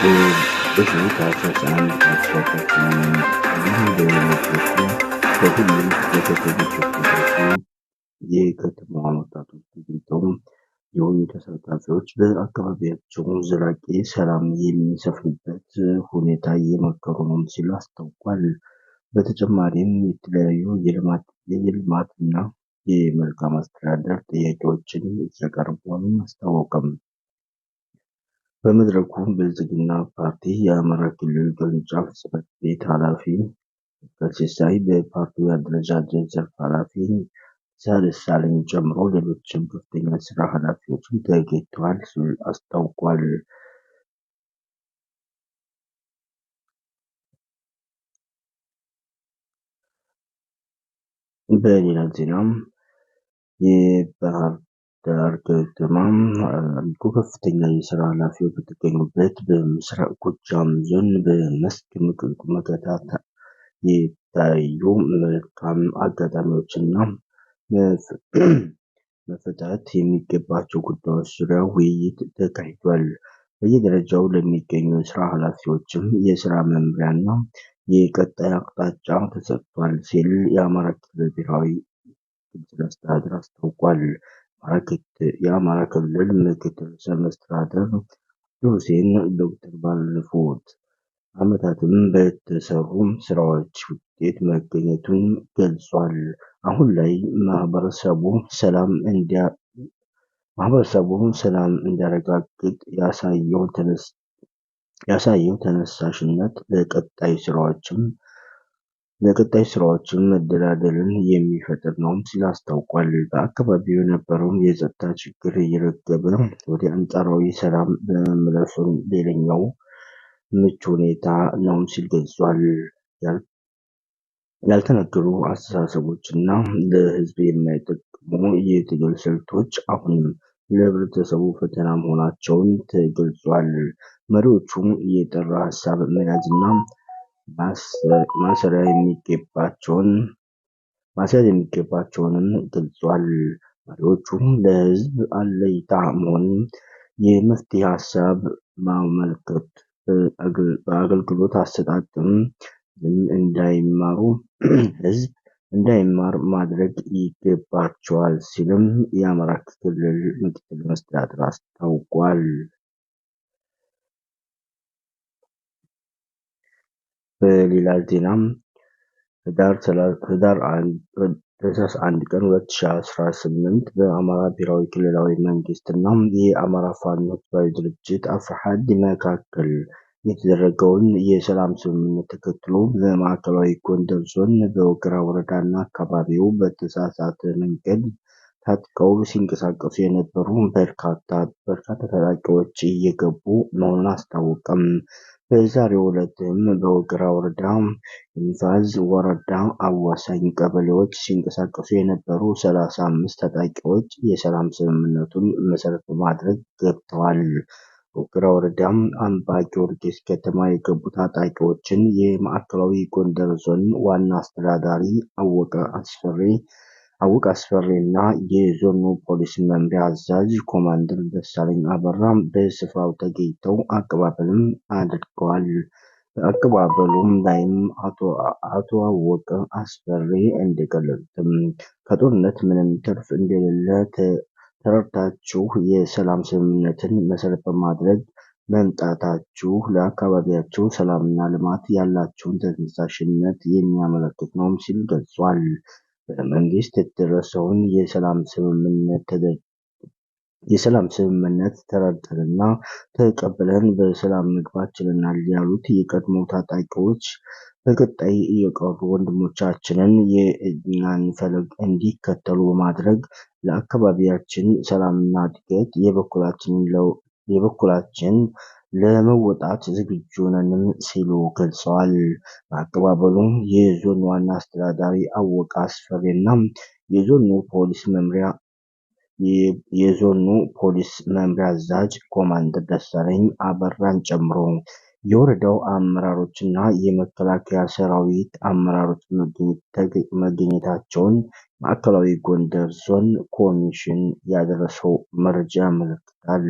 ብዙ ታህሳስ 1 1888 በመድረኩ በሁሉም በከተሞች የተደረጉ የከተማዋ ወጣቶች ተገኝተው የውይይት ተሳታፊዎች በአካባቢያቸው ዘላቂ ሰላም የሚሰፍንበት ሁኔታ እየመከሩ ነው ሲሉ አስታውቋል። በተጨማሪም የተለያዩ የልማትና የመልካም አስተዳደር ጥያቄዎችን እያቀረቡ መሆኑን አስታወቀም። በመድረኩ ብልጽግና ፓርቲ የአማራ ክልል ቅርንጫፍ ጽሕፈት ቤት ኃላፊ ሲሳይ፣ በፓርቲው የአደረጃጀት ዘርፍ ኃላፊ ደሳለኝ ጨምሮ ሌሎችም ከፍተኛ የስራ ኃላፊዎችም ተገኝተዋል ሲል አስታውቋል። በሌላ ዜናም የባህር ዳር ከተማ ከፍተኛ የስራ ኃላፊዎች በተገኙበት በምስራቅ ጎጃም ዞን በመስክ መከታ የታዩ መልካም አጋጣሚዎችና መፈታት የሚገባቸው ጉዳዮች ዙሪያ ውይይት ተካሂዷል። በየደረጃው ለሚገኙ የስራ ኃላፊዎችም የስራ መመሪያና የቀጣይ አቅጣጫ ተሰጥቷል ሲል የአማራ ክልል ብሔራዊ ክልል አስተዳደር አስታውቋል። የአማራ ክልል ምክትል ርዕሰ መስተዳድር ሁሴን ዶክተር ባለፉት ዓመታትም በተሰሩ ስራዎች ውጤት መገኘቱን ገልጿል። አሁን ላይ ማህበረሰቡ ሰላም እንዲያረጋግጥ ያሳየው ተነሳሽነት ለቀጣይ ስራዎችም መደላደልን የሚፈጥር ነው ሲል አስታውቋል። በአካባቢው የነበረውን የጸጥታ ችግር እየረገበ ወደ አንጻራዊ ሰላም በመመለሱን ሌላኛው ምቹ ሁኔታ ነው ሲል ገልጿል። ያልተነገሩ አስተሳሰቦችና ለህዝብ የማይጠቅሙ የትግል ስልቶች አሁንም ለህብረተሰቡ ፈተና መሆናቸውን ተገልጿል። መሪዎቹም የጠራ ሀሳብ መያዝና ማሰር የሚገባቸውንም ገልጿል። መሪዎቹም ለህዝብ አለኝታ መሆን፣ የመፍትሄ ሀሳብ ማመልከት፣ በአገልግሎት አሰጣጥም ህዝብ እንዳይማር ማድረግ ይገባቸዋል ሲልም የአማራ ክልል ምክትል መስተዳድር አስታውቋል። በሌላ ዜናም ህዳር 1 ቀን 2018 በአማራ ብሔራዊ ክልላዊ መንግስት እና የአማራ ፋኖ ህዝባዊ ድርጅት አፋሕድ መካከል የተደረገውን የሰላም ስምምነት ተከትሎ በማዕከላዊ ጎንደር ዞን በወገራ ወረዳና አካባቢው በተሳሳተ መንገድ ታጥቀው ሲንቀሳቀሱ የነበሩ በርካታ ታጣቂዎች እየገቡ መሆኑን አስታወቀም። በዛሬው ዕለትም በወገራ ወረዳ የንፋዝ ወረዳ አዋሳኝ ቀበሌዎች ሲንቀሳቀሱ የነበሩ 35 ታጣቂዎች የሰላም ስምምነቱን መሰረት በማድረግ ገብተዋል። በወገራ ወረዳም አምባ ጊዮርጊስ ከተማ የገቡ ታጣቂዎችን የማዕከላዊ ጎንደር ዞን ዋና አስተዳዳሪ አወቀ አስፈሪ እና የዞኑ ፖሊስ መምሪያ አዛዥ ኮማንደር ደሳለኝ አበራ በስፍራው ተገኝተው አቀባበልም አድርገዋል። በአቀባበሉም ላይም አቶ አወቀ አስፈሪ እንደገለጹትም ከጦርነት ምንም ትርፍ እንደሌለ ተረድታችሁ የሰላም ስምምነትን መሰረት በማድረግ መምጣታችሁ ለአካባቢያችሁ ሰላምና ልማት ያላችሁን ተነሳሽነት የሚያመለክት ነው ሲል ገልጿል። በመንግስት የተደረሰውን የሰላም ስምምነት ተረድተንና ተቀብለን በሰላም መግባት ችለናል ያሉት የቀድሞ ታጣቂዎች በቀጣይ የቀሩ ወንድሞቻችንን የእኛን ፈለግ እንዲከተሉ በማድረግ ለአካባቢያችን ሰላምና እድገት የበኩላችን ለመወጣት ዝግጁ ነንም ሲሉ ገልጸዋል። በአቀባበሉም የዞን ዋና አስተዳዳሪ አወቀ አስፈሪና የዞኑ ፖሊስ መምሪያ አዛዥ ኮማንደር ደሳለኝ አበራን ጨምሮ የወረዳው አመራሮችና የመከላከያ ሰራዊት አመራሮች መገኘታቸውን ማዕከላዊ ጎንደር ዞን ኮሚሽን ያደረሰው መረጃ ያመለክታል።